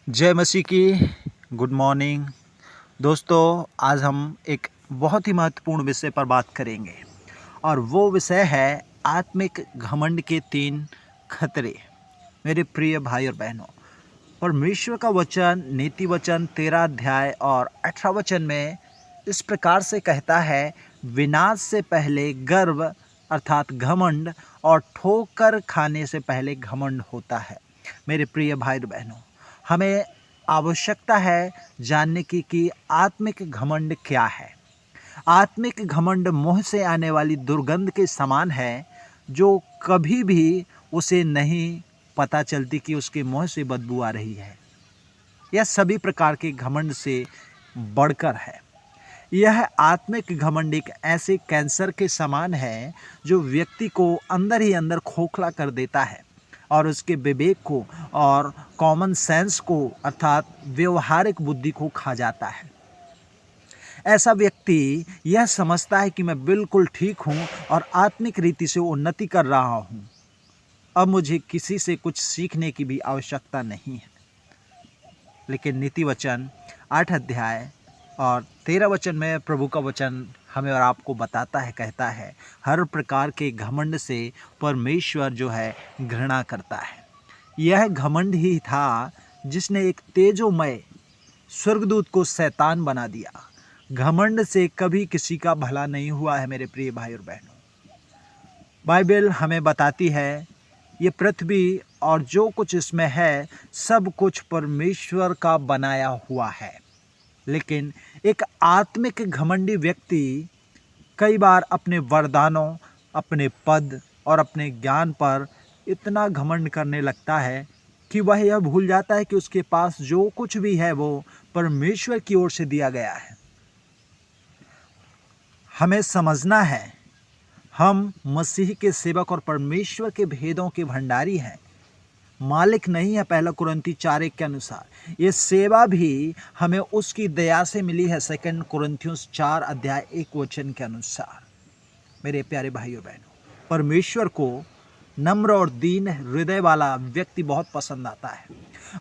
जय मसीह की। Good morning दोस्तों। आज हम एक बहुत ही महत्वपूर्ण विषय पर बात करेंगे और वो विषय है आत्मिक घमंड के 3 खतरे। मेरे प्रिय भाई और बहनों, परमेश्वर का वचन नीति वचन 13 अध्याय और 18 वचन में इस प्रकार से कहता है, विनाश से पहले गर्व अर्थात घमंड और ठोकर खाने से पहले घमंड होता है। मेरे प्रिय भाई और बहनों, हमें आवश्यकता है जानने की कि आत्मिक घमंड क्या है। आत्मिक घमंड मुंह से आने वाली दुर्गंध के समान है, जो कभी भी उसे नहीं पता चलती कि उसके मुंह से बदबू आ रही है। यह सभी प्रकार के घमंड से बढ़कर है। यह आत्मिक घमंड एक ऐसे कैंसर के समान है जो व्यक्ति को अंदर ही अंदर खोखला कर देता है और उसके विवेक को और कॉमन सेंस को अर्थात व्यवहारिक बुद्धि को खा जाता है। ऐसा व्यक्ति यह समझता है कि मैं बिल्कुल ठीक हूँ और आत्मिक रीति से उन्नति कर रहा हूँ, अब मुझे किसी से कुछ सीखने की भी आवश्यकता नहीं है। लेकिन नीति वचन 8 अध्याय और 13 वचन में प्रभु का वचन हमें और आपको बताता है, कहता है, हर प्रकार के घमंड से परमेश्वर जो है घृणा करता है। यह घमंड ही था जिसने एक तेजोमय स्वर्गदूत को शैतान बना दिया। घमंड से कभी किसी का भला नहीं हुआ है। मेरे प्रिय भाई और बहनों, बाइबल हमें बताती है ये पृथ्वी और जो कुछ इसमें है सब कुछ परमेश्वर का बनाया हुआ है। लेकिन एक आत्मिक घमंडी व्यक्ति कई बार अपने वरदानों, अपने पद और अपने ज्ञान पर इतना घमंड करने लगता है कि वह यह भूल जाता है कि उसके पास जो कुछ भी है वो परमेश्वर की ओर से दिया गया है। हमें समझना है, हम मसीह के सेवक और परमेश्वर के भेदों के भंडारी हैं, मालिक नहीं है। 1 कुरिन्ती 4:1 के अनुसार ये सेवा भी हमें उसकी दया से मिली है। 2 कुरिन्थियों 4 अध्याय 1 वचन के अनुसार। मेरे प्यारे भाई और बहनों, परमेश्वर को नम्र और दीन हृदय वाला व्यक्ति बहुत पसंद आता है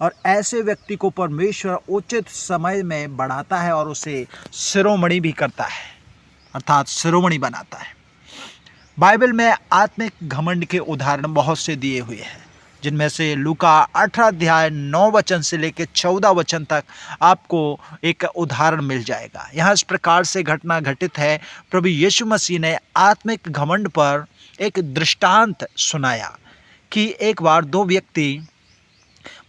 और ऐसे व्यक्ति को परमेश्वर उचित समय में बढ़ाता है और उसे शिरोमणि भी करता है अर्थात शिरोमणि बनाता है। बाइबल में आत्मिक घमंड के उदाहरण बहुत से दिए हुए हैं, जिनमें से लूका 18 अध्याय 9 वचन से लेकर 14 वचन तक आपको एक उदाहरण मिल जाएगा। यहाँ इस प्रकार से घटना घटित है। प्रभु यीशु मसीह ने आत्मिक घमंड पर एक दृष्टांत सुनाया कि एक बार 2 व्यक्ति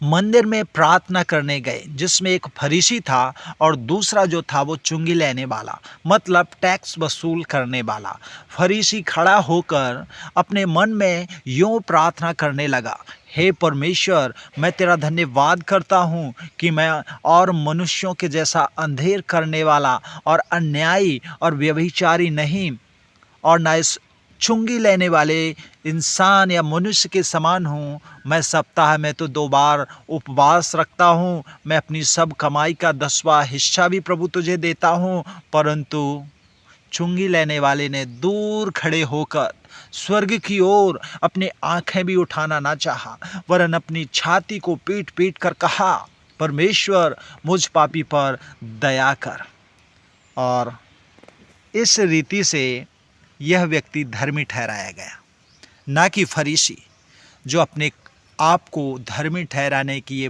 मंदिर में प्रार्थना करने गए, जिसमें एक फरीसी था और दूसरा जो था वो चुंगी लेने वाला, मतलब टैक्स वसूल करने वाला। फरीसी खड़ा होकर अपने मन में यूं प्रार्थना करने लगा, हे परमेश्वर, मैं तेरा धन्यवाद करता हूँ कि मैं और मनुष्यों के जैसा अंधेर करने वाला और अन्यायी और व्यभिचारी नहीं, और न इस चुंगी लेने वाले इंसान या मनुष्य के समान हूँ। मैं सप्ताह में तो 2 बार उपवास रखता हूँ, मैं अपनी सब कमाई का 10वां हिस्सा भी प्रभु तुझे देता हूँ। परंतु चुंगी लेने वाले ने दूर खड़े होकर स्वर्ग की ओर अपनी आंखें भी उठाना ना चाहा, वरन अपनी छाती को पीट पीट कर कहा, परमेश्वर, मुझ पापी पर दया कर। और इस रीति से यह व्यक्ति धर्मी ठहराया गया, ना कि फरीसी जो अपने आप को धर्मी ठहराने की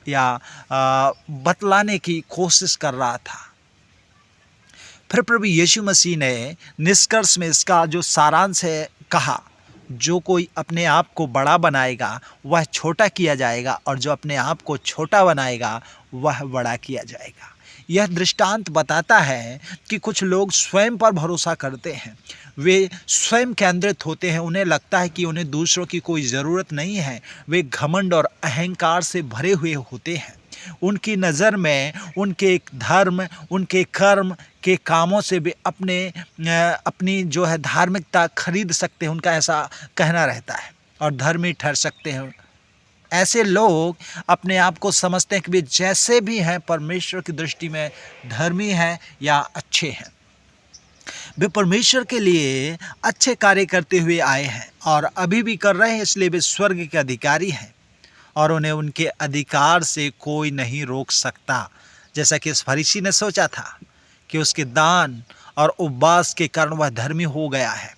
या बतलाने की कोशिश कर रहा था। फिर प्रभु यीशु मसीह ने निष्कर्ष में इसका जो सारांश है कहा, जो कोई अपने आप को बड़ा बनाएगा वह छोटा किया जाएगा, और जो अपने आप को छोटा बनाएगा वह बड़ा किया जाएगा। यह दृष्टांत बताता है कि कुछ लोग स्वयं पर भरोसा करते हैं, वे स्वयं केंद्रित होते हैं, उन्हें लगता है कि उन्हें दूसरों की कोई ज़रूरत नहीं है। वे घमंड और अहंकार से भरे हुए होते हैं। उनकी नज़र में उनके धर्म, उनके कर्म के कामों से वे अपनी जो है धार्मिकता खरीद सकते हैं, उनका ऐसा कहना रहता है, और धर्मी ठहर सकते हैं। ऐसे लोग अपने आप को समझते हैं कि वे जैसे भी हैं परमेश्वर की दृष्टि में धर्मी हैं या अच्छे हैं। वे परमेश्वर के लिए अच्छे कार्य करते हुए आए हैं और अभी भी कर रहे हैं, इसलिए वे स्वर्ग के अधिकारी हैं। और उन्हें उनके अधिकार से कोई नहीं रोक सकता। जैसा कि इस फरीसी ने सोचा था कि उसके दान और उपवास के कारण वह धर्मी हो गया है,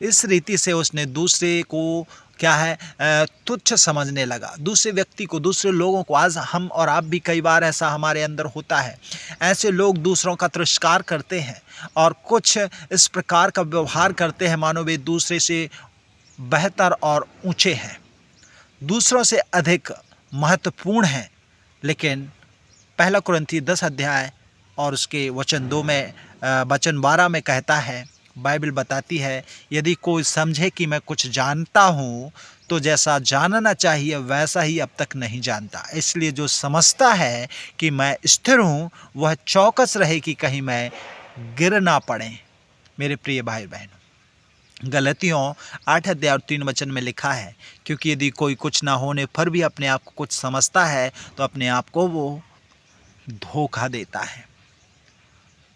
इस रीति से उसने दूसरे को क्या है तुच्छ समझने लगा, दूसरे व्यक्ति को, दूसरे लोगों को। आज हम और आप भी कई बार ऐसा हमारे अंदर होता है। ऐसे लोग दूसरों का तिरस्कार करते हैं और कुछ इस प्रकार का व्यवहार करते हैं मानो वे दूसरे से बेहतर और ऊंचे हैं, दूसरों से अधिक महत्वपूर्ण हैं। लेकिन पहला कुरिन्थी 10 अध्याय और उसके वचन 2 में वचन 12 में कहता है, बाइबल बताती है, यदि कोई समझे कि मैं कुछ जानता हूँ तो जैसा जानना चाहिए वैसा ही अब तक नहीं जानता। इसलिए जो समझता है कि मैं स्थिर हूँ वह चौकस रहे कि कहीं मैं गिर ना पड़े। मेरे प्रिय भाई बहनों, गलतियों 8 अध्याय और 3 वचन में लिखा है, क्योंकि यदि कोई कुछ ना होने पर भी अपने आप को कुछ समझता है तो अपने आप को वो धोखा देता है।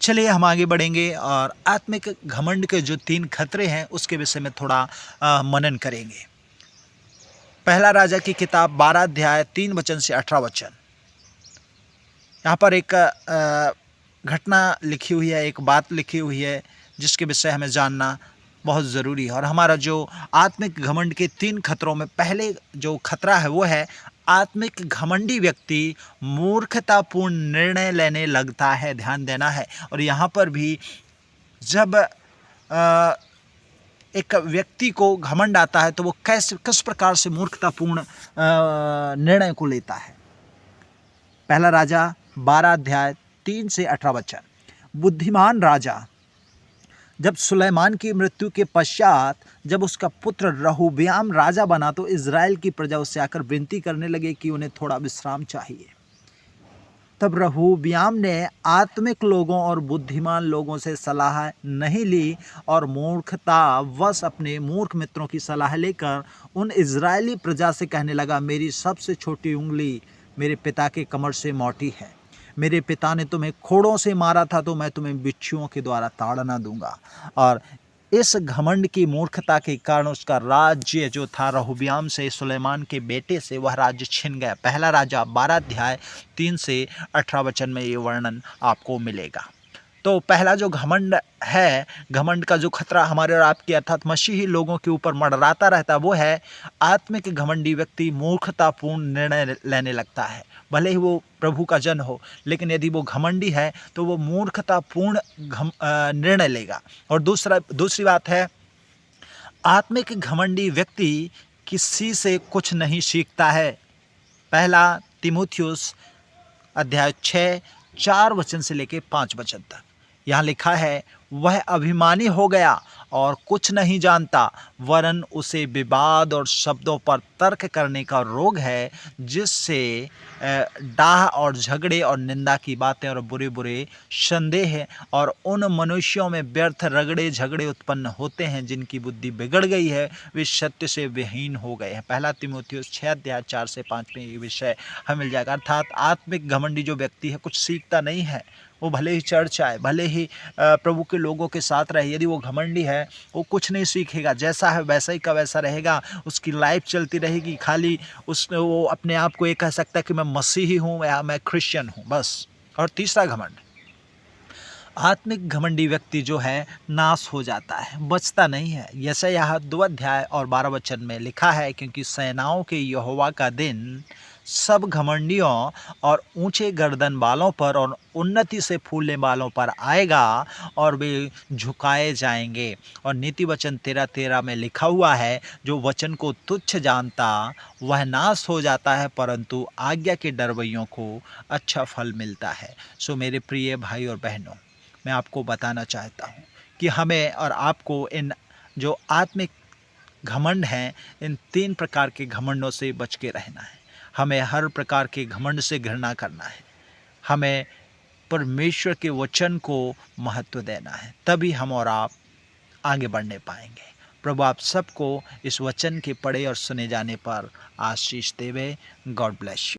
चलिए हम आगे बढ़ेंगे और आत्मिक घमंड के जो 3 खतरे हैं उसके विषय में थोड़ा मनन करेंगे। पहला राजा की किताब 12 अध्याय 3 वचन से 18 वचन। यहाँ पर एक घटना लिखी हुई है, एक बात लिखी हुई है जिसके विषय हमें जानना बहुत ज़रूरी है। और हमारा जो आत्मिक घमंड के 3 खतरों में पहले जो खतरा है वो है, आत्मिक घमंडी व्यक्ति मूर्खतापूर्ण निर्णय लेने लगता है। ध्यान देना है। और यहाँ पर भी जब एक व्यक्ति को घमंड आता है तो वो किस प्रकार से मूर्खतापूर्ण निर्णय को लेता है। पहला राजा 12 अध्याय 3 से 18 वचन। बुद्धिमान राजा जब सुलेमान की मृत्यु के पश्चात जब उसका पुत्र रहोबयाम राजा बना तो इज़राइल की प्रजा उससे आकर विनती करने लगे कि उन्हें थोड़ा विश्राम चाहिए। तब रहोबयाम ने आत्मिक लोगों और बुद्धिमान लोगों से सलाह नहीं ली और मूर्खतावश अपने मूर्ख मित्रों की सलाह लेकर उन इज़राइली प्रजा से कहने लगा, मेरी सबसे छोटी उंगली मेरे पिता के कमर से मोटी है। मेरे पिता ने तुम्हें खोड़ों से मारा था तो मैं तुम्हें बिच्छुओं के द्वारा ताड़ना दूंगा। और इस घमंड की मूर्खता के कारण उसका राज्य जो था रहोबयाम से, सुलेमान के बेटे से, वह राज्य छिन गया। पहला राजा 12 अध्याय 3 से 18 वचन में ये वर्णन आपको मिलेगा। तो पहला जो घमंड है, घमंड का जो खतरा हमारे और आपके अर्थात मसीही लोगों के ऊपर मंडराता रहता है वो है, आत्मिक घमंडी व्यक्ति मूर्खतापूर्ण निर्णय लेने लगता है। भले ही वो प्रभु का जन हो, लेकिन यदि वो घमंडी है तो वो मूर्खतापूर्ण निर्णय लेगा। और दूसरी बात है, आत्मिक घमंडी व्यक्ति किसी से कुछ नहीं सीखता है। पहला तीमुथियुस अध्याय 6 4 वचन से लेके 5 वचन तक यहाँ लिखा है, वह अभिमानी हो गया और कुछ नहीं जानता, वरन उसे विवाद और शब्दों पर तर्क करने का रोग है, जिससे डाह और झगड़े और निंदा की बातें और बुरे बुरे संदेह और उन मनुष्यों में व्यर्थ रगड़े झगड़े उत्पन्न होते हैं जिनकी बुद्धि बिगड़ गई है, वे सत्य से विहीन हो गए हैं। पहला तीमुथियुस 6 अध्याय 4 से 5 में ये विषय हमें मिल जाएगा। अर्थात आत्मिक घमंडी जो व्यक्ति है कुछ सीखता नहीं है। वो भले ही चर्च आए, भले ही प्रभु के लोगों के साथ रहे, यदि वो घमंडी है वो कुछ नहीं सीखेगा। जैसा है वैसा ही का वैसा रहेगा, उसकी लाइफ चलती रहेगी। खाली वो अपने आप को ये कह सकता है कि मैं मसीही हूँ या मैं क्रिश्चियन हूँ, बस। और तीसरा घमंड, आत्मिक घमंडी व्यक्ति जो है नाश हो जाता है, बचता नहीं है। यशायाह 2 अध्याय और 12 वचन में लिखा है, क्योंकि सेनाओं के यहोवा का दिन सब घमंडियों और ऊंचे गर्दन वालों पर और उन्नति से फूलने वालों पर आएगा और वे झुकाए जाएंगे। और नीति वचन 13:13 में लिखा हुआ है, जो वचन को तुच्छ जानता वह नाश हो जाता है, परंतु आज्ञा के डरवैयों को अच्छा फल मिलता है। सो मेरे प्रिय भाई और बहनों, मैं आपको बताना चाहता हूँ कि हमें और आपको इन जो आत्मिक घमंड हैं, इन 3 प्रकार के घमंडों से बच के रहना है। हमें हर प्रकार के घमंड से घृणा करना है। हमें परमेश्वर के वचन को महत्व देना है, तभी हम और आप आगे बढ़ने पाएंगे। प्रभु आप सबको इस वचन के पढ़े और सुने जाने पर आशीष देवे। God bless you.